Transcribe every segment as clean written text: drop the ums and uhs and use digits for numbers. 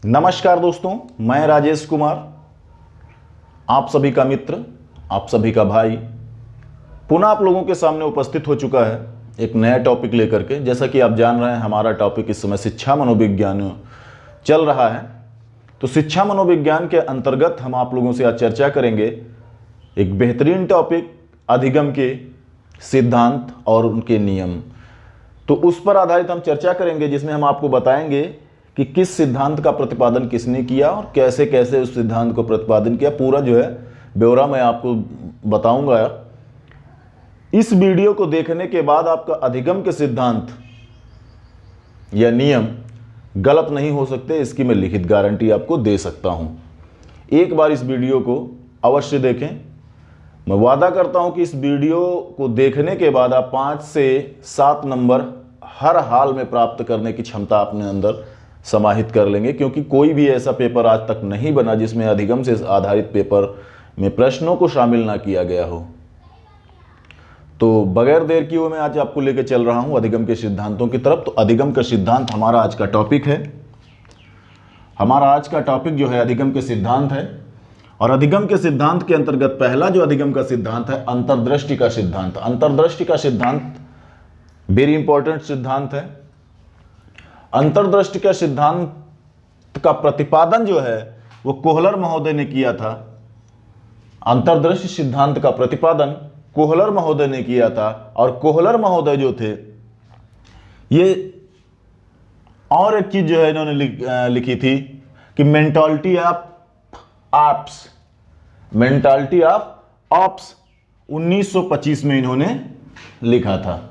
नमस्कार दोस्तों, मैं राजेश कुमार, आप सभी का मित्र, आप सभी का भाई पुनः आप लोगों के सामने उपस्थित हो चुका है एक नया टॉपिक लेकर के। जैसा कि आप जान रहे हैं, हमारा टॉपिक इस समय शिक्षा मनोविज्ञान चल रहा है। तो शिक्षा मनोविज्ञान के अंतर्गत हम आप लोगों से आज चर्चा करेंगे एक बेहतरीन टॉपिक, अधिगम के सिद्धांत और उनके नियम। तो उस पर आधारित हम चर्चा करेंगे, जिसमें हम आपको बताएंगे कि किस सिद्धांत का प्रतिपादन किसने किया और कैसे कैसे उस सिद्धांत को प्रतिपादन किया। पूरा जो है ब्यौरा मैं आपको बताऊंगा। इस वीडियो को देखने के बाद आपका अधिगम के सिद्धांत या नियम गलत नहीं हो सकते, इसकी मैं लिखित गारंटी आपको दे सकता हूं। एक बार इस वीडियो को अवश्य देखें। मैं वादा करता हूं कि इस वीडियो को देखने के बाद आप 5 से 7 नंबर हर हाल में प्राप्त करने की क्षमता अपने अंदर समाहित कर लेंगे, क्योंकि कोई भी ऐसा पेपर आज तक नहीं बना जिसमें अधिगम से आधारित पेपर में प्रश्नों को शामिल ना किया गया हो। तो बगैर देर किए हुए मैं आज आपको लेकर चल रहा हूं अधिगम के सिद्धांतों की तरफ। तो अधिगम का सिद्धांत हमारा आज का टॉपिक है। हमारा आज का टॉपिक जो है अधिगम के सिद्धांत है। और अधिगम के सिद्धांत के अंतर्गत पहला जो अधिगम का सिद्धांत है, अंतर्दृष्टि का सिद्धांत। अंतर्दृष्टि का सिद्धांत वेरी इंपॉर्टेंट सिद्धांत है। अंतर्दृष्टि का सिद्धांत का प्रतिपादन जो है वो कोहलर महोदय ने किया था। अंतर्दृष्टि सिद्धांत का प्रतिपादन कोहलर महोदय ने किया था। और कोहलर महोदय जो थे, ये और एक चीज जो है इन्होंने लिखी थी कि mentality of ops, mentality of ops 1925 में इन्होंने लिखा था।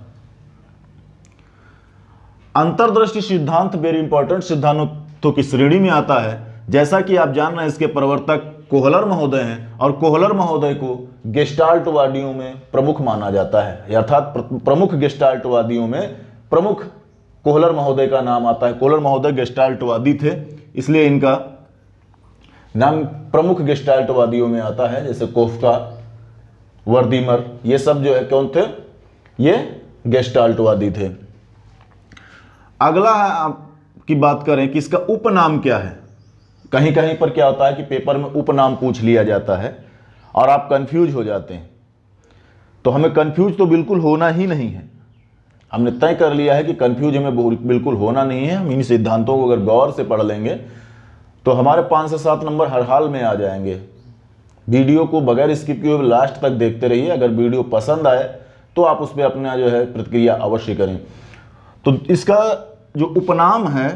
अंतर्दृष्टि सिद्धांत वेरी इंपॉर्टेंट सिद्धांतों की श्रेणी में आता है। जैसा कि आप जान रहे हैं, इसके प्रवर्तक कोहलर महोदय हैं और कोहलर महोदय को गेस्टाल्टवादियों में प्रमुख माना जाता है, अर्थात प्रमुख गेस्टाल्टवादियों में प्रमुख कोहलर महोदय का नाम आता है। कोहलर महोदय गेस्टाल्टवादी थे, इसलिए इनका नाम प्रमुख गेस्टाल्टवादियों में आता है। जैसे कोफ्का, वर्दीमर, ये सब जो है कौन थे? ये गेस्टाल्टवादी थे। अगला की बात करें कि इसका उपनाम क्या है। कहीं कहीं पर क्या होता है कि पेपर में उपनाम पूछ लिया जाता है और आप कंफ्यूज हो जाते हैं। तो हमें कंफ्यूज तो बिल्कुल होना ही नहीं है। हमने तय कर लिया है कि कंफ्यूज हमें बिल्कुल होना नहीं है। हम इन सिद्धांतों को अगर गौर से पढ़ लेंगे तो हमारे 5 से 7 नंबर हर हाल में आ जाएंगे। वीडियो को बगैर स्किप किए हुए लास्ट तक देखते रहिए। अगर वीडियो पसंद आए तो आप उस पर अपना जो है प्रतिक्रिया अवश्य करें। तो इसका जो उपनाम है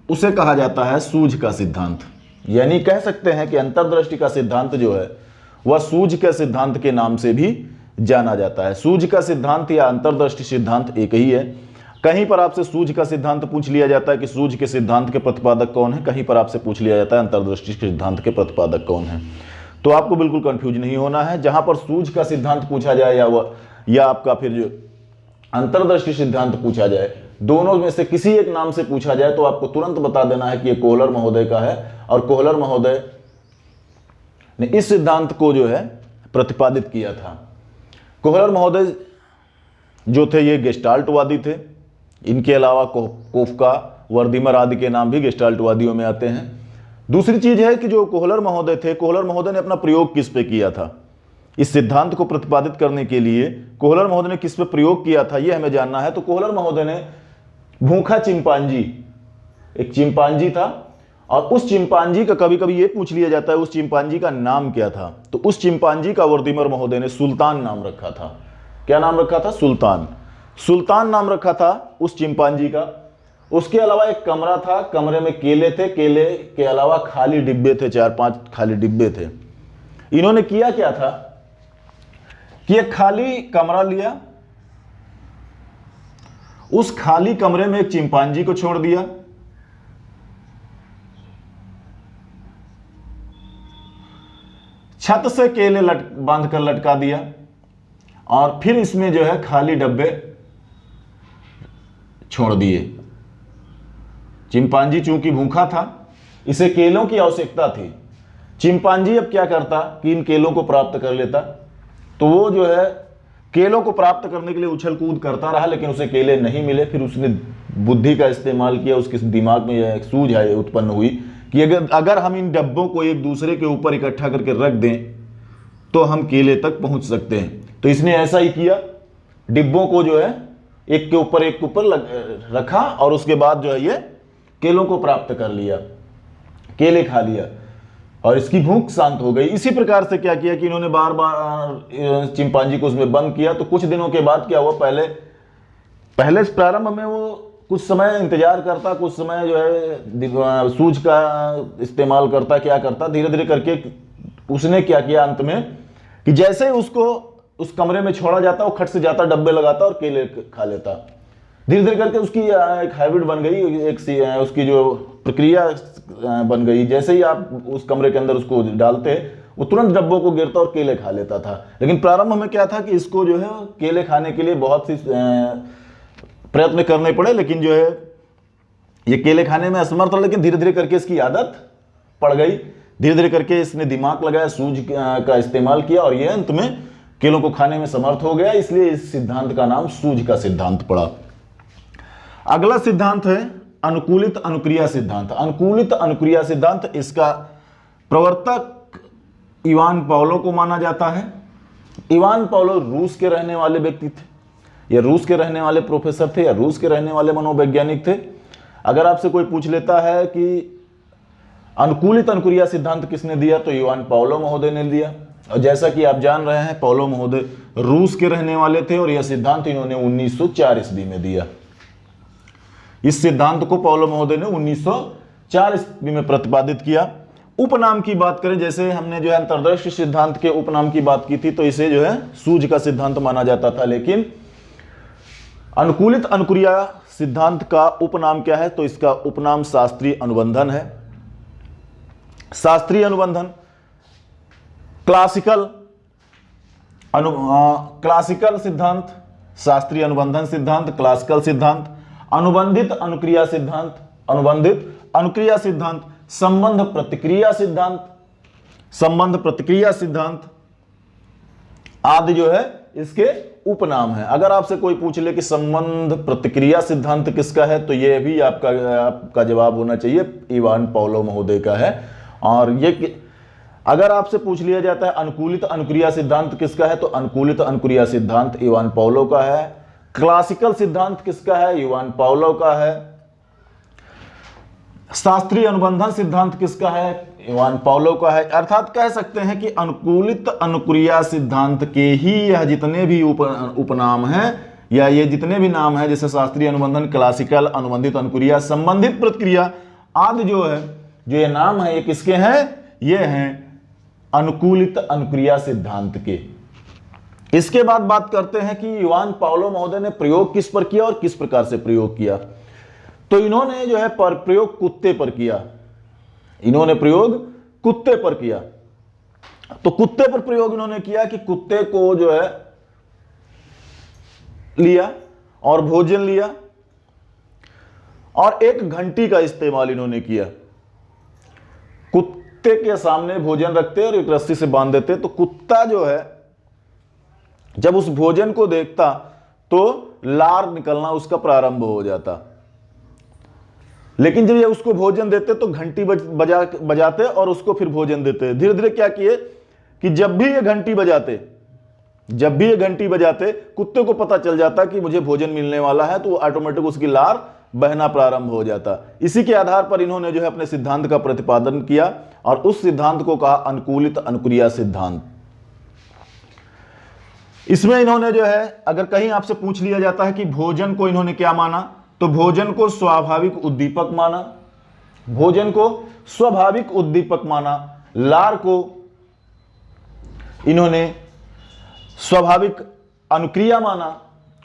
उसे कहा जाता है सूझ का सिद्धांत। यानी कह सकते हैं कि अंतर्दृष्टि का सिद्धांत जो है वह सूझ के सिद्धांत के नाम से भी जाना जाता है। सूझ का सिद्धांत या अंतर्दृष्टि सिद्धांत एक ही है। कहीं पर आपसे सूझ का सिद्धांत पूछ लिया जाता है कि सूझ के सिद्धांत के प्रतिपादक कौन है, कहीं पर आपसे पूछ लिया जाता है अंतर्दृष्टि सिद्धांत के प्रतिपादक कौन है। तो आपको बिल्कुल कंफ्यूज नहीं होना है। जहां पर सूझ का सिद्धांत पूछा जाए या आपका फिर जो अंतर्दृष्टि सिद्धांत पूछा जाए, दोनों में से किसी एक नाम से पूछा जाए तो आपको तुरंत बता देना है कि ये कोहलर महोदय का है। और कोहलर महोदय ने इस सिद्धांत को जो है प्रतिपादित किया था। कोहलर महोदय जो थे ये गेस्टाल्टवादी थे। इनके अलावा कोफ्का, वर्दीमर आदि के नाम भी गेस्टाल्टवादियों में आते हैं। दूसरी चीज है कि जो कोहलर महोदय थे, कोहलर महोदय ने अपना प्रयोग किस पे किया था? इस सिद्धांत को प्रतिपादित करने के लिए कोहलर महोदय ने किस पे प्रयोग किया था, यह हमें जानना है। तो कोहलर महोदय ने भूखा चिंपांजी, एक चिंपांजी था और उस चिंपांजी का कभी कभी ये पूछ लिया जाता है उस चिंपांजी का नाम क्या था। तो उस चिंपांजी का वर्दीमर महोदय ने सुल्तान नाम रखा था। क्या नाम रखा था? सुल्तान। सुल्तान नाम रखा था उस चिंपांजी का। उसके अलावा एक कमरा था, कमरे में केले थे, केले के अलावा खाली डिब्बे थे, 4-5 खाली डिब्बे थे। इन्होंने किया क्या था कि एक खाली कमरा लिया, उस खाली कमरे में एक चिंपांजी को छोड़ दिया, छत से केले बांध कर लटका दिया और फिर इसमें जो है खाली डब्बे छोड़ दिए। चिंपांजी चूंकि भूखा था, इसे केलों की आवश्यकता थी। चिंपांजी अब क्या करता कि इन केलों को प्राप्त कर लेता। तो वो जो है केलों को प्राप्त करने के लिए उछल कूद करता रहा, लेकिन उसे केले नहीं मिले। फिर उसने बुद्धि का इस्तेमाल किया, उसके दिमाग में यह सूझ उत्पन्न हुई कि अगर हम इन डब्बों को एक दूसरे के ऊपर इकट्ठा करके रख दें तो हम केले तक पहुंच सकते हैं। तो इसने ऐसा ही किया, डिब्बों को जो है एक के ऊपर रखा और उसके बाद जो है ये केलों को प्राप्त कर लिया, केले खा लिया और इसकी भूख शांत हो गई। इसी प्रकार से क्या किया कि इन्होंने बार बार चिंपांजी को उसमें बंद किया। तो कुछ दिनों के बाद क्या हुआ, पहले प्रारंभ में वो कुछ समय इंतजार करता, कुछ समय जो है सूझ का इस्तेमाल करता, क्या करता, धीरे धीरे करके उसने क्या किया अंत में कि जैसे ही उसको उस कमरे में छोड़ा जाता, वो खट से जाता, डब्बे लगाता और केले खा लेता। धीरे धीरे करके उसकी एक हैबिट बन गई, उसकी जो प्रक्रिया बन गई। जैसे ही आप उस कमरे के अंदर उसको डालते, वो तुरंत डब्बों को गिरता और केले खा लेता था। लेकिन प्रारंभ में क्या था कि इसको जो है केले खाने के लिए बहुत सी प्रयत्न करने पड़े, लेकिन जो है ये केले खाने में असमर्थ था। लेकिन धीरे धीरे करके इसकी आदत पड़ गई, धीरे धीरे करके इसने दिमाग लगाया, सूझ का इस्तेमाल किया और ये अंत में केलों को खाने में समर्थ हो गया। इसलिए इस सिद्धांत का नाम सूझ का सिद्धांत पड़ा। अगला सिद्धांत है अनुकूलित अनुक्रिया सिद्धांत। अनुकूलित अनुक्रिया सिद्धांत, इसका प्रवर्तक इवान पावलो को माना जाता है। इवान पावलो रूस के रहने वाले व्यक्ति थे, या रूस के रहने वाले प्रोफेसर थे, या रूस के रहने वाले मनोवैज्ञानिक थे। अगर आपसे कोई पूछ लेता है कि अनुकूलित अनुक्रिया सिद्धांत किसने दिया, तो इवान पावलो महोदय ने दिया। और जैसा कि आप जान रहे हैं, पावलो महोदय रूस के रहने वाले थे और यह सिद्धांत इन्होंने 1904 ईस्वी में दिया। इस सिद्धांत को पावलो महोदय ने 1904 ईस्वी में प्रतिपादित किया। उपनाम की बात करें, जैसे हमने जो है अंतर्दृष्टि सिद्धांत के उपनाम की बात की थी, तो इसे जो है सूझ का सिद्धांत माना जाता था। लेकिन अनुकूलित अनुक्रिया सिद्धांत का उपनाम क्या है, तो इसका उपनाम शास्त्रीय अनुबंधन है। शास्त्रीय अनुबंधन, क्लासिकल सिद्धांत, शास्त्रीय अनुबंधन सिद्धांत, क्लासिकल सिद्धांत, अनुबंधित अनुक्रिया सिद्धांत, अनुबंधित अनुक्रिया सिद्धांत, संबंध प्रतिक्रिया सिद्धांत, संबंध प्रतिक्रिया सिद्धांत आदि जो है इसके उपनाम है। अगर आपसे कोई पूछ ले कि संबंध प्रतिक्रिया सिद्धांत किसका है, तो यह भी आपका जवाब होना चाहिए इवान पावलो महोदय का है। और ये अगर आपसे पूछ लिया जाता है अनुकूलित अनुक्रिया सिद्धांत किसका है, तो अनुकूलित अनुक्रिया सिद्धांत इवान पावलो का है। क्लासिकल सिद्धांत किसका है, इवान पावलो का है। शास्त्रीय अनुबंधन सिद्धांत किसका है, इवान पावलो का है। अर्थात कह सकते हैं कि अनुकूलित अनुक्रिया सिद्धांत के ही यह जितने भी उपनाम हैं, या ये जितने भी नाम हैं, जैसे शास्त्रीय अनुबंधन, क्लासिकल, अनुबंधित अनुक्रिया, संबंधित प्रतिक्रिया आदि जो है, जो ये नाम है, ये किसके हैं, ये हैं अनुकूलित अनुक्रिया सिद्धांत के। इसके बाद बात करते हैं कि इवान पावलो महोदय ने प्रयोग किस पर किया और किस प्रकार से प्रयोग किया। तो इन्होंने जो है प्रयोग कुत्ते पर किया। इन्होंने प्रयोग कुत्ते पर किया। तो कुत्ते पर प्रयोग इन्होंने किया कि कुत्ते को जो है लिया और भोजन लिया और एक घंटी का इस्तेमाल इन्होंने किया। कुत्ते के सामने भोजन रखते और एक रस्सी से बांध देते, तो कुत्ता जो है जब उस भोजन को देखता तो लार निकलना उसका प्रारंभ हो जाता। लेकिन जब ये उसको भोजन देते तो घंटी बजाते और उसको फिर भोजन देते। धीरे धीरे क्या किए कि जब भी ये घंटी बजाते कुत्ते को पता चल जाता कि मुझे भोजन मिलने वाला है, तो वो ऑटोमेटिक उसकी लार बहना प्रारंभ हो जाता। इसी के आधार पर इन्होंने जो है अपने सिद्धांत का प्रतिपादन किया और उस सिद्धांत को कहा अनुकूलित अनुक्रिया सिद्धांत। इसमें इन्होंने जो है, अगर कहीं आपसे पूछ लिया जाता है कि भोजन को इन्होंने क्या माना, तो भोजन को स्वाभाविक उद्दीपक माना। भोजन को स्वाभाविक उद्दीपक माना। लार को इन्होंने स्वाभाविक अनुक्रिया माना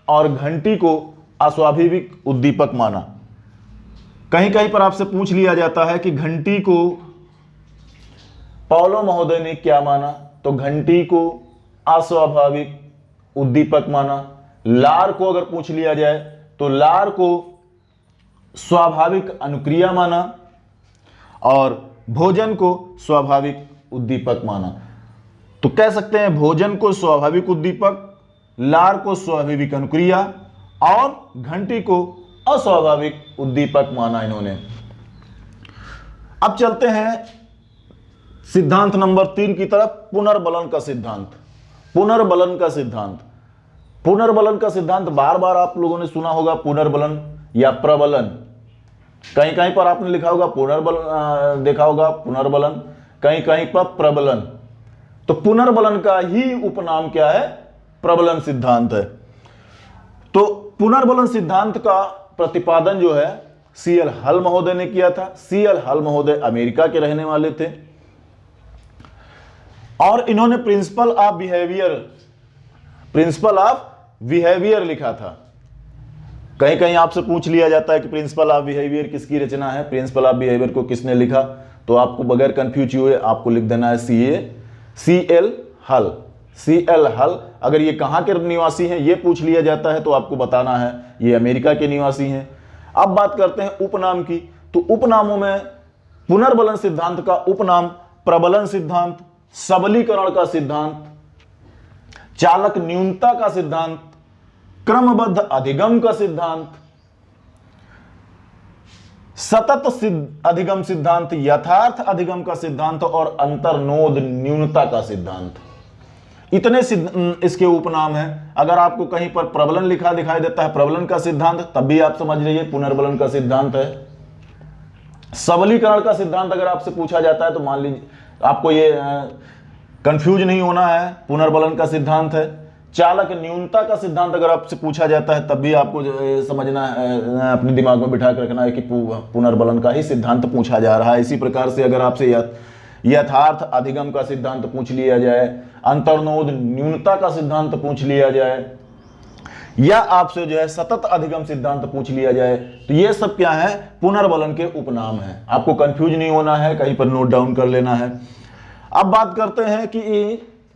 और घंटी को अस्वाभाविक उद्दीपक माना। कहीं कहीं पर आपसे पूछ लिया जाता है कि घंटी को पावलो महोदय ने क्या माना, तो घंटी को अस्वाभाविक उद्दीपक माना। लार को अगर पूछ लिया जाए तो लार को स्वाभाविक अनुक्रिया माना और भोजन को स्वाभाविक उद्दीपक माना। तो कह सकते हैं भोजन को स्वाभाविक उद्दीपक, लार को स्वाभाविक अनुक्रिया और घंटी को अस्वाभाविक उद्दीपक माना इन्होंने। अब चलते हैं सिद्धांत नंबर 3 की तरफ, पुनर्बलन का सिद्धांत। पुनर्बलन का सिद्धांत, पुनर्बलन का सिद्धांत बार बार आप लोगों ने सुना होगा, पुनर्बलन या प्रबलन। कहीं कहीं पर आपने लिखा होगा पुनर्बलन, देखा होगा पुनर्बलन, कहीं कहीं पर प्रबलन। तो पुनर्बलन का ही उपनाम क्या है? प्रबलन सिद्धांत है। तो पुनर्बलन सिद्धांत का प्रतिपादन जो है सीएल हल महोदय ने किया था। सीएल हल महोदय अमेरिका के रहने वाले थे और इन्होंने प्रिंसिपल ऑफ बिहेवियर लिखा था। कहीं कहीं आपसे पूछ लिया जाता है कि प्रिंसिपल ऑफ बिहेवियर किसकी रचना है, प्रिंसिपल ऑफ बिहेवियर को किसने लिखा, तो आपको बगैर कंफ्यूज हुए आपको लिख देना है सीएल हल। सीएल हल, अगर ये कहां के निवासी हैं ये पूछ लिया जाता है तो आपको बताना है ये अमेरिका के निवासी हैं। अब बात करते हैं उपनाम की। तो उपनामों में पुनर्बलन सिद्धांत का उपनाम प्रबलन सिद्धांत, सबलीकरण का सिद्धांत, चालक न्यूनता का सिद्धांत, क्रमबद्ध अधिगम का सिद्धांत, सतत अधिगम सिद्धांत, यथार्थ अधिगम का सिद्धांत और अंतर्नोद न्यूनता का सिद्धांत, इतने इसके उपनाम हैं। अगर आपको कहीं पर प्रबलन लिखा दिखाई देता है प्रबलन का सिद्धांत, तब भी आप समझ लीजिए पुनर्बलन का सिद्धांत है। सबलीकरण का सिद्धांत अगर आपसे पूछा जाता है तो मान लीजिए आपको ये कंफ्यूज नहीं होना है, पुनर्बलन का सिद्धांत है। चालक न्यूनता का सिद्धांत अगर आपसे पूछा जाता है तब भी आपको समझना है, अपने दिमाग में बिठा कर रखना है कि पुनर्बलन का ही सिद्धांत पूछा जा रहा है। इसी प्रकार से अगर आपसे यथार्थ अधिगम का सिद्धांत पूछ लिया जाए, अंतर्नोद न्यूनता का सिद्धांत पूछ लिया जाए, या आपसे जो है सतत अधिगम सिद्धांत पूछ लिया जाए, तो ये सब क्या है? पुनर्बलन के उपनाम है। आपको कंफ्यूज नहीं होना है, कहीं पर नोट डाउन कर लेना है। अब बात करते हैं कि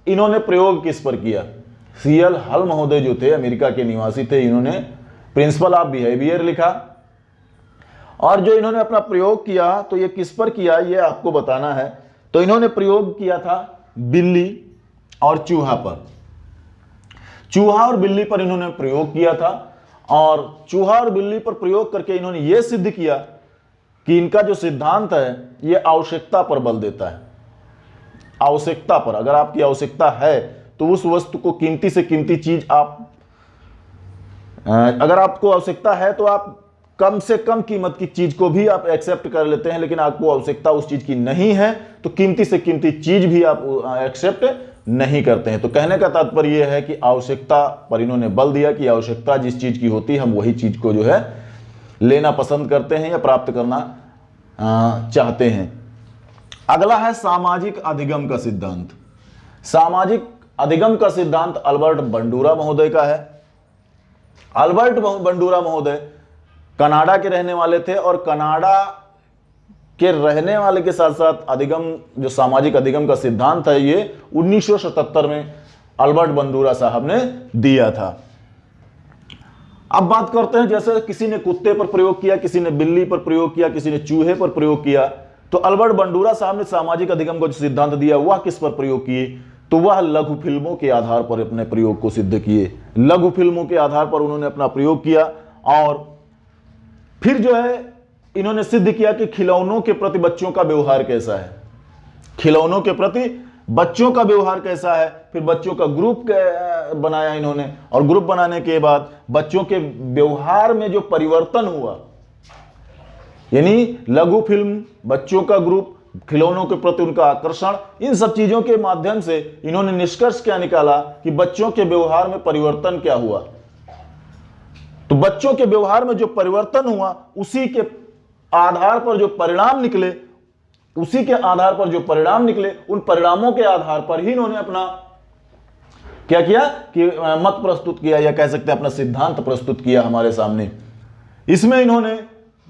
इन्होंने प्रयोग किस पर किया। सीएल हल महोदय जो थे अमेरिका के निवासी थे, इन्होंने प्रिंसिपल ऑफ बिहेवियर लिखा और जो इन्होंने अपना प्रयोग किया तो ये किस पर किया ये आपको बताना है। तो इन्होंने प्रयोग किया था बिल्ली और चूहा पर। चूहा और बिल्ली पर इन्होंने प्रयोग किया था और चूहा और बिल्ली पर प्रयोग करके इन्होंने यह सिद्ध किया कि इनका जो सिद्धांत है यह आवश्यकता पर बल देता है। आवश्यकता पर, अगर आपकी आवश्यकता है तो उस वस्तु को कीमती से कीमती चीज अगर आपको आवश्यकता है तो आप कम से कम कीमत की चीज को भी आप एक्सेप्ट कर लेते हैं, लेकिन आपको आवश्यकता उस चीज की नहीं है तो कीमती से कीमती चीज भी आप एक्सेप्ट नहीं करते हैं। तो कहने का तात्पर्य यह है कि आवश्यकता पर इन्होंने बल दिया कि आवश्यकता जिस चीज की होती है हम वही चीज को जो है लेना पसंद करते हैं या प्राप्त करना चाहते हैं। अगला है सामाजिक अधिगम का सिद्धांत। सामाजिक अधिगम का सिद्धांत अल्बर्ट बंडूरा महोदय का है। अल्बर्ट बंडूरा महोदय कनाडा के रहने वाले थे और कनाडा के रहने वाले के साथ साथ अधिगम, जो सामाजिक अधिगम का सिद्धांत है, ये 1977 में अल्बर्ट बंडूरा साहब ने दिया था। अब बात करते हैं, जैसे किसी ने कुत्ते पर प्रयोग किया, किसी ने बिल्ली पर प्रयोग किया, किसी ने चूहे पर प्रयोग किया, तो अल्बर्ट बंडूरा साहब ने सामाजिक अधिगम का जो सिद्धांत दिया वह किस पर प्रयोग किए? तो वह लघु फिल्मों के आधार पर अपने प्रयोग को सिद्ध किए। लघु फिल्मों के आधार पर उन्होंने अपना प्रयोग किया और फिर जो है इन्होंने सिद्ध किया कि खिलौनों के प्रति बच्चों का व्यवहार कैसा है। खिलौनों के प्रति बच्चों का व्यवहार कैसा है। फिर बच्चों का ग्रुप बनाया इन्होंने और ग्रुप बनाने के बाद बच्चों के व्यवहार में जो परिवर्तन हुआ, यानी लघु फिल्म, बच्चों का ग्रुप, खिलौनों के प्रति उनका आकर्षण, इन सब चीजों के माध्यम से इन्होंने निष्कर्ष क्या निकाला कि बच्चों के व्यवहार में परिवर्तन क्या हुआ। तो बच्चों के व्यवहार में जो परिवर्तन हुआ उसी के आधार पर जो परिणाम निकले, उन परिणामों के आधार पर ही इन्होंने अपना क्या किया कि मत प्रस्तुत किया, या कह सकते हैं अपना सिद्धांत प्रस्तुत किया हमारे सामने। इसमें इन्होंने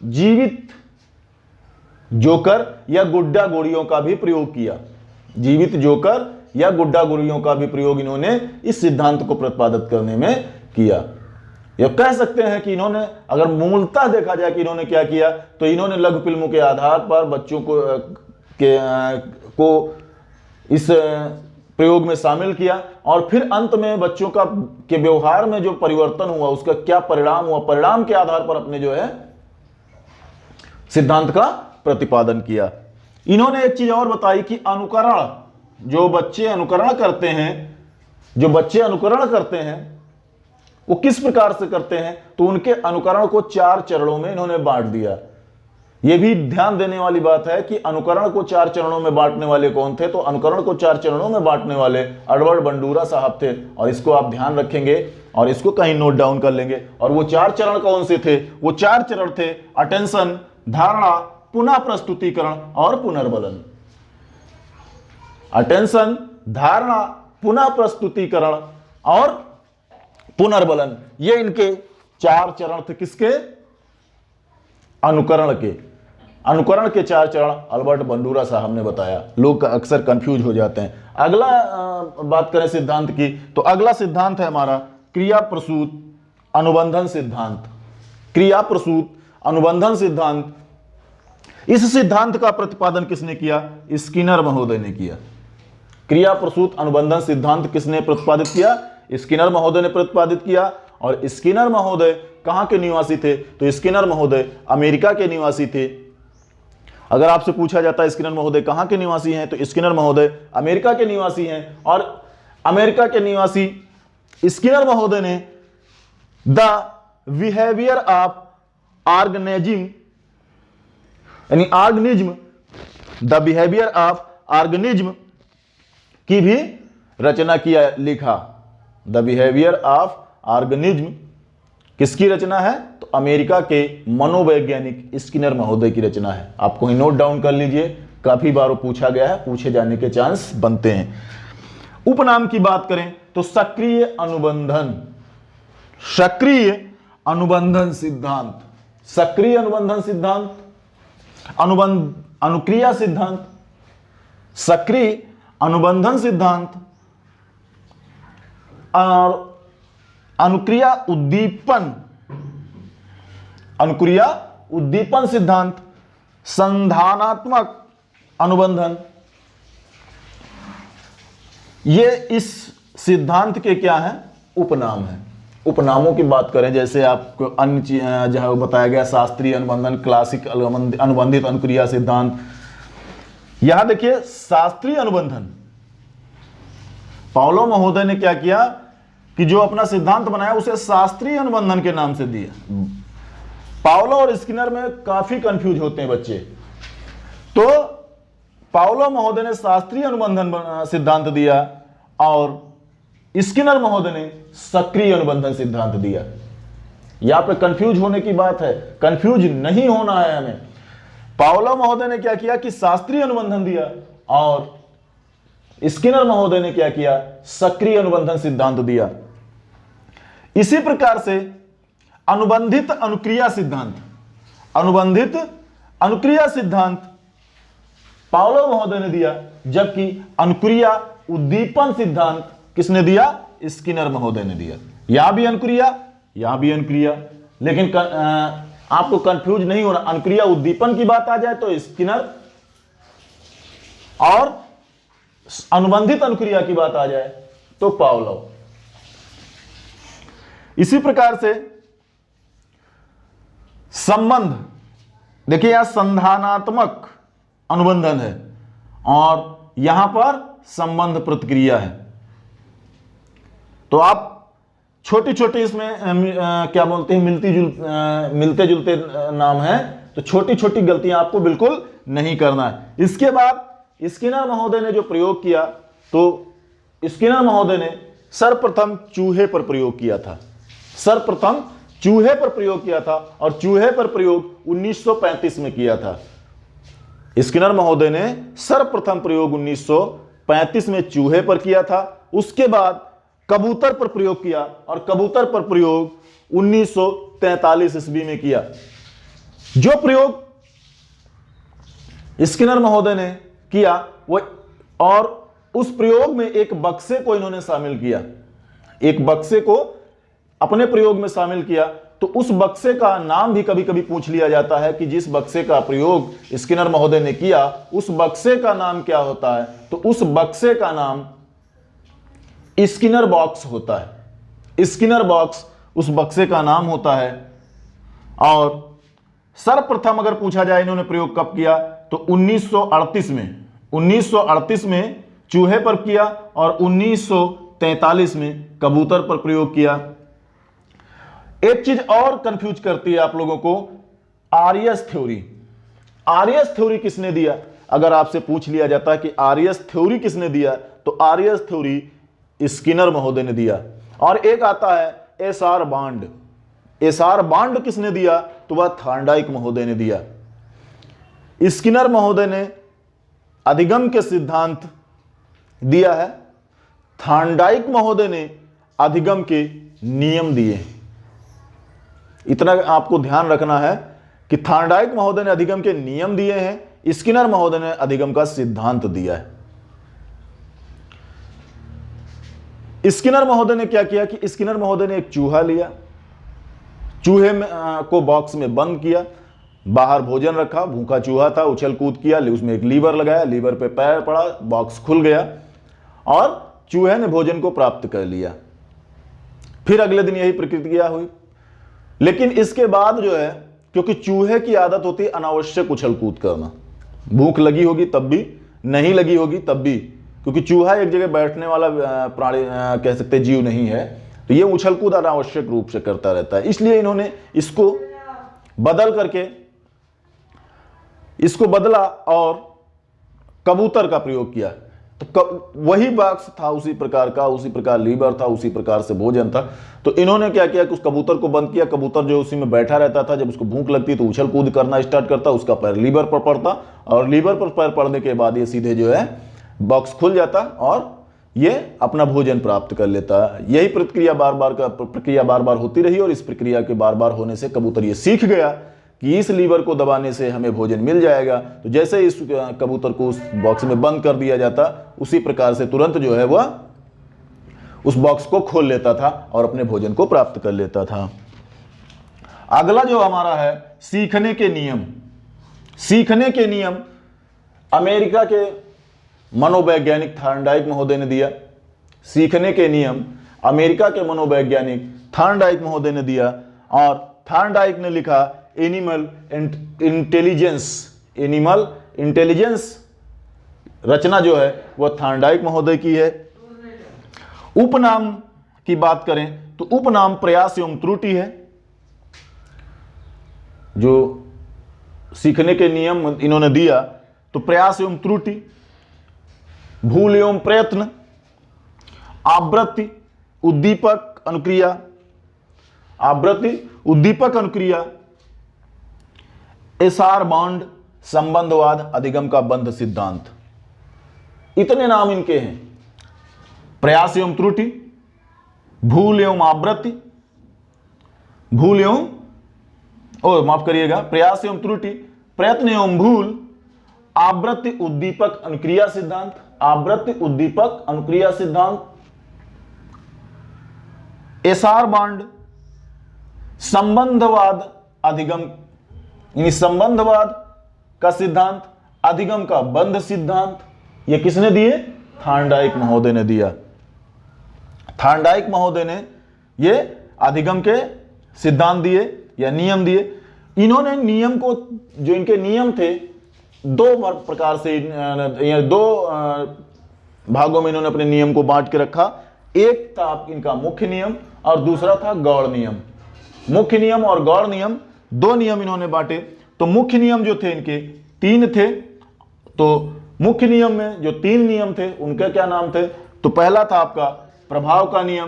जीवित जोकर या गुड्डा गोड़ियों का भी प्रयोग किया। जीवित जोकर या गुड्डा गोड़ियों का भी प्रयोग इन्होंने इस सिद्धांत को प्रतिपादित करने में किया। यह कह सकते हैं कि इन्होंने, अगर मूलतः देखा जाए कि इन्होंने क्या किया, तो इन्होंने लघु फिल्मों के आधार पर बच्चों को इस प्रयोग में शामिल किया और फिर अंत में बच्चों के व्यवहार में जो परिवर्तन हुआ उसका क्या परिणाम हुआ, परिणाम के आधार पर अपने जो है सिद्धांत का प्रतिपादन किया। इन्होंने एक चीज और बताई कि अनुकरण, जो बच्चे अनुकरण करते हैं वो किस प्रकार से करते हैं, तो उनके अनुकरण को 4 चरणों में इन्होंने बांट दिया। यह भी ध्यान देने वाली बात है कि अनुकरण को 4 चरणों में बांटने वाले कौन थे, तो अनुकरण को 4 चरणों में बांटने वाले एडवर्ड बंडूरा साहब थे। और इसको आप ध्यान रखेंगे और इसको कहीं नोट डाउन कर लेंगे। और वो 4 चरण कौन से थे, वो 4 चरण थे अटेंशन, धारणा, पुनः प्रस्तुतिकरण और पुनर्बलन। अटेंशन, धारणा, पुनः प्रस्तुतिकरण और पुनर्बलन, ये इनके 4 चरण थे। किसके? अनुकरण के। अनुकरण के 4 चरण अल्बर्ट बंडूरा साहब ने बताया। लोग अक्सर कंफ्यूज हो जाते हैं। अगला बात करें सिद्धांत की, तो अगला सिद्धांत है हमारा क्रिया प्रसूत अनुबंधन सिद्धांत। क्रिया प्रसूत अनुबंधन सिद्धांत। इस सिद्धांत का प्रतिपादन किसने किया? स्किनर महोदय ने किया। क्रिया प्रसूत अनुबंधन सिद्धांत किसने प्रतिपादित किया? स्किनर महोदय ने प्रतिपादित किया। और स्किनर महोदय कहां के निवासी थे? तो स्किनर महोदय अमेरिका के निवासी थे। अगर आपसे पूछा जाता है स्किनर महोदय कहां के निवासी हैं, तो स्किनर महोदय अमेरिका के निवासी हैं। और अमेरिका के निवासी स्किनर महोदय ने द बिहेवियर ऑफ ऑर्गेनिज्म, यानी organism, the behaviour of organism की भी रचना किया, लिखा। द बिहेवियर ऑफ ऑर्गेनिज्म किसकी रचना है? तो अमेरिका के मनोवैज्ञानिक स्किनर महोदय की रचना है। आपको ही नोट डाउन कर लीजिए, काफी बार वो पूछा गया है, पूछे जाने के चांस बनते हैं। उपनाम की बात करें तो सक्रिय अनुबंधन, सक्रिय अनुबंधन सिद्धांत, सक्रिय अनुबंधन सिद्धांत, अनुक्रिया सिद्धांत, सक्रिय अनुबंधन सिद्धांत और अनुक्रिया उद्दीपन, अनुक्रिया उद्दीपन सिद्धांत, संधानात्मक अनुबंधन, ये इस सिद्धांत के क्या हैं? उपनाम है। उपनामों की बात करें, जैसे आपको अन्य जहां बताया गया शास्त्रीय अनुबंधन, क्लासिक अनुबंधित अनुक्रिया सिद्धांत। यहां देखिए शास्त्रीय अनुबंधन, पाउलो महोदय ने क्या किया कि जो अपना सिद्धांत बनाया उसे शास्त्रीय अनुबंधन के नाम से दिया। पाउलो और स्किनर में काफी कंफ्यूज होते हैं बच्चे। तो पाउलो महोदय ने शास्त्रीय अनुबंधन सिद्धांत दिया और स्किनर महोदय ने सक्रिय अनुबंधन सिद्धांत दिया। यहां पे कंफ्यूज होने की बात है, कंफ्यूज नहीं होना है हमें। पाउलो महोदय ने क्या किया कि शास्त्रीय अनुबंधन दिया और स्किनर महोदय ने क्या किया? सक्रिय अनुबंधन सिद्धांत दिया। इसी प्रकार से अनुबंधित अनुक्रिया सिद्धांत, अनुबंधित अनुक्रिया सिद्धांत पाउलो महोदय ने दिया, जबकि अनुक्रिया उद्दीपन सिद्धांत किसने दिया? स्किनर महोदय ने दिया। यहां भी अनुक्रिया, यहां भी अनुक्रिया, लेकिन आपको कंफ्यूज नहीं होना। अनुक्रिया उद्दीपन की बात आ जाए तो स्किनर, और अनुबंधित अनुक्रिया की बात आ जाए तो पाउलो। इसी प्रकार से संबंध, देखिए यहां संधानात्मक अनुबंधन है और यहां पर संबंध प्रतिक्रिया है। तो आप छोटी छोटी इसमें क्या बोलते हैं, मिलते जुलते नाम है, तो छोटी छोटी गलतियां आपको बिल्कुल नहीं करना है। इसके बाद स्किनर महोदय ने जो प्रयोग किया, तो स्किनर महोदय ने सर्वप्रथम चूहे पर प्रयोग किया था। सर्वप्रथम चूहे पर प्रयोग किया था और चूहे पर प्रयोग 1935 में किया था। स्किनर महोदय ने सर्वप्रथम प्रयोग 1935 में चूहे पर किया था। उसके बाद कबूतर पर प्रयोग किया और कबूतर पर प्रयोग 1943 ईस्वी में किया। जो प्रयोग स्किनर महोदय ने किया वो, और उस प्रयोग में एक बक्से को इन्होंने शामिल किया, एक बक्से को अपने प्रयोग में शामिल किया। तो उस बक्से का नाम भी कभी कभी पूछ लिया जाता है कि जिस बक्से का प्रयोग स्किनर महोदय ने किया उस बक्से का नाम क्या होता है? तो उस बक्से का नाम स्किनर बॉक्स होता है। स्किनर बॉक्स उस बक्से का नाम होता है। और सर्वप्रथम अगर पूछा जाए इन्होंने प्रयोग कब किया, तो 1938 में चूहे पर किया और 1943 में कबूतर पर प्रयोग किया। एक चीज और कंफ्यूज करती है आप लोगों को, आरएस थ्योरी। आरएस थ्योरी किसने दिया? अगर आपसे पूछ लिया जाता कि आरएस थ्योरी किसने दिया, तो आरएस थ्योरी स्किनर महोदय ने दिया। और एक आता है एसआर बांड। एसआर बांड किसने दिया? तो वह थॉर्नडाइक महोदय ने दिया। स्किनर महोदय ने अधिगम के सिद्धांत दिया है, थॉर्नडाइक महोदय ने अधिगम के नियम दिए। इतना आपको ध्यान रखना है कि थॉर्नडाइक महोदय ने अधिगम के नियम दिए हैं, स्किनर महोदय ने अधिगम का सिद्धांत दिया है। स्किनर महोदय ने क्या किया कि स्किनर महोदय ने एक चूहा लिया, चूहे में को बॉक्स में बंद किया, बाहर भोजन रखा, भूखा चूहा था, उछल कूद किया, उसमें एक लीवर लगाया, लीवर पे पैर पड़ा, बॉक्स खुल गया और चूहे ने भोजन को प्राप्त कर लिया। फिर अगले दिन यही प्रक्रिया हुई। लेकिन इसके बाद जो है, क्योंकि चूहे की आदत होती है अनावश्यक उछल कूद करना, भूख लगी होगी तब भी, नहीं लगी होगी तब भी, क्योंकि चूहा एक जगह बैठने वाला प्राणी कह सकते जीव नहीं है, तो ये उछल कूद अनावश्यक रूप से करता रहता है। इसलिए इन्होंने इसको बदला और कबूतर का प्रयोग किया। तो वही बॉक्स था, उसी प्रकार का, उसी प्रकार लीवर था, उसी प्रकार से भोजन था। तो इन्होंने क्या किया कि उस कबूतर को बंद किया। कबूतर जो उसी में बैठा रहता था, जब उसको भूख लगती तो उछल कूद करना स्टार्ट करता, उसका पैर लीवर पर पड़ता और लीवर पर पैर पड़ने के बाद ये सीधे जो है बॉक्स खुल जाता और ये अपना भोजन प्राप्त कर लेता। यही प्रक्रिया बार बार होती रही और इस प्रक्रिया के बार बार होने से कबूतर ये सीख गया कि इस लीवर को दबाने से हमें भोजन मिल जाएगा। तो जैसे इस कबूतर को उस बॉक्स में बंद कर दिया जाता, उसी प्रकार से तुरंत जो है वह उस बॉक्स को खोल लेता था और अपने भोजन को प्राप्त कर लेता था। अगला जो हमारा है सीखने के नियम। सीखने के नियम अमेरिका के मनोवैज्ञानिक थॉर्नडाइक महोदय ने दिया। सीखने के नियम अमेरिका के मनोवैज्ञानिक थॉर्नडाइक महोदय ने दिया और थॉर्नडाइक ने लिखा एनिमल इंटेलिजेंस रचना जो है वह थॉर्नडाइक महोदय की है। उपनाम की बात करें तो उपनाम प्रयास एवं त्रुटि है। जो सीखने के नियम इन्होंने दिया तो प्रयास एवं त्रुटि, भूल एवं प्रयत्न, आवृत्ति, उद्दीपक अनुक्रिया, एसआर बांड, संबंधवाद, अधिगम का बंध सिद्धांत। इतने नाम इनके हैं। प्रयास एवं त्रुटि, भूल एवं आवृत्ति, माफ करिएगा, प्रयास एवं त्रुटि, प्रयत्न एवं भूल, आवृत्ति उद्दीपक अनुक्रिया सिद्धांत, एसआर बांड, संबंधवाद, अधिगम यानी संबंधवाद का सिद्धांत, अधिगम का बंध सिद्धांत। ये किसने दिए? थॉर्नडाइक महोदय ने दिया। थॉर्नडाइक महोदय ने ये अधिगम के सिद्धांत दिए या नियम दिए। इन्होंने नियम को, जो इनके नियम थे, दो प्रकार से दो भागों में इन्होंने अपने नियम को बांट के रखा। एक था इनका मुख्य नियम और दूसरा था गौड़ नियम। मुख्य नियम और गौड़ नियम, दो नियम इन्होंने बांटे। तो मुख्य नियम जो थे इनके 3 थे। तो मुख्य नियम में जो 3 नियम थे उनके क्या नाम थे? तो पहला था आपका प्रभाव का नियम,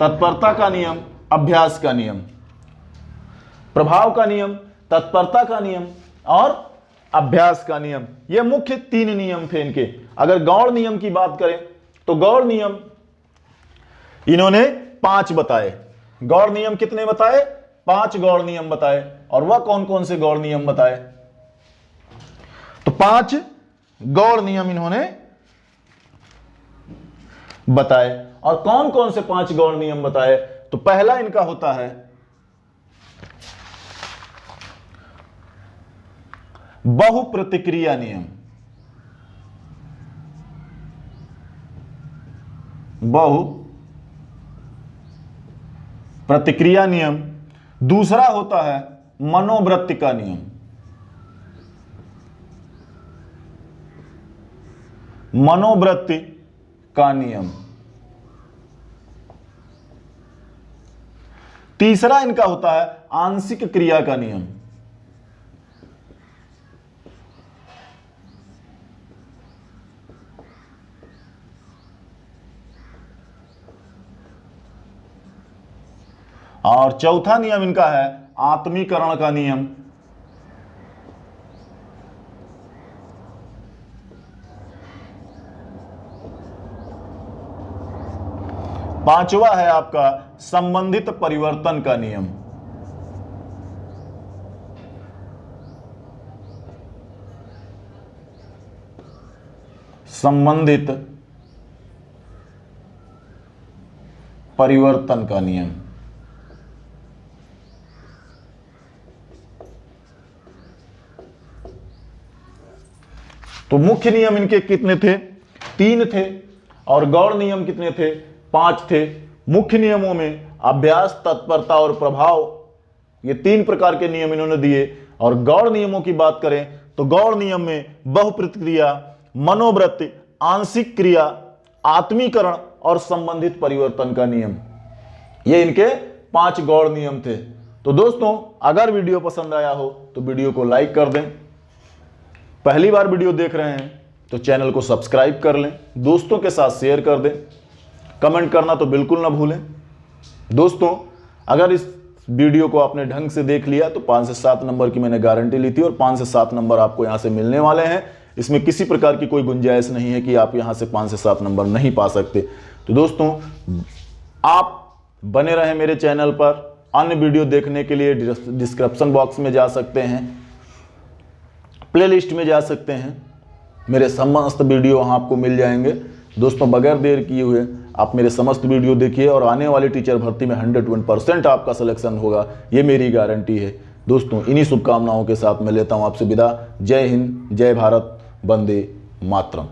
तत्परता का नियम, अभ्यास का नियम। प्रभाव का नियम, तत्परता का नियम और अभ्यास का नियम, ये मुख्य 3 नियम थे इनके। अगर गौड़ नियम की बात करें तो गौड़ नियम इन्होंने 5 बताए। गौड़ नियम कितने बताए? 5 गौड़ नियम बताए। और वह कौन कौन से गौड़ नियम बताए? तो 5 गौड़ नियम इन्होंने बताए। और कौन कौन से 5 गौड़ नियम बताए? तो पहला इनका होता है बहु प्रतिक्रिया नियम। बहु प्रतिक्रिया नियम। दूसरा होता है मनोवृत्ति का नियम। मनोवृत्ति का नियम। तीसरा इनका होता है आंशिक क्रिया का नियम। और चौथा नियम इनका है आत्मीकरण का नियम। पांचवा है आपका संबंधित परिवर्तन का नियम। संबंधित परिवर्तन का नियम। तो मुख्य नियम इनके कितने थे? 3 थे। और गौड़ नियम कितने थे? 5 थे। मुख्य नियमों में अभ्यास, तत्परता और प्रभाव, ये 3 प्रकार के नियम इन्होंने दिए। और गौड़ नियमों की बात करें तो गौड़ नियम में बहुप्रतिक्रिया, मनोवृत्ति, आंशिक क्रिया, आत्मीकरण और संबंधित परिवर्तन का नियम, ये इनके 5 गौड़ नियम थे। तो दोस्तों, अगर वीडियो पसंद आया हो तो वीडियो को लाइक कर दें। पहली बार वीडियो देख रहे हैं तो चैनल को सब्सक्राइब कर लें, दोस्तों के साथ शेयर कर दें, कमेंट करना तो बिल्कुल ना भूलें। दोस्तों, अगर इस वीडियो को आपने ढंग से देख लिया तो 5 से 7 नंबर की मैंने गारंटी ली थी और 5 से 7 नंबर आपको यहां से मिलने वाले हैं। इसमें किसी प्रकार की कोई गुंजाइश नहीं है कि आप यहां से 5 से 7 नंबर नहीं पा सकते। तो दोस्तों, आप बने रहें मेरे चैनल पर। अन्य वीडियो देखने के लिए डिस्क्रिप्शन बॉक्स में जा सकते हैं, प्लेलिस्ट में जा सकते हैं, मेरे समस्त वीडियो वहाँ आपको मिल जाएंगे। दोस्तों, बगैर देर किए हुए आप मेरे समस्त वीडियो देखिए और आने वाली टीचर भर्ती में 101% आपका सिलेक्शन होगा, ये मेरी गारंटी है। दोस्तों, इन्हीं शुभकामनाओं के साथ मैं लेता हूँ आपसे विदा। जय हिंद, जय भारत, वंदे मातरम।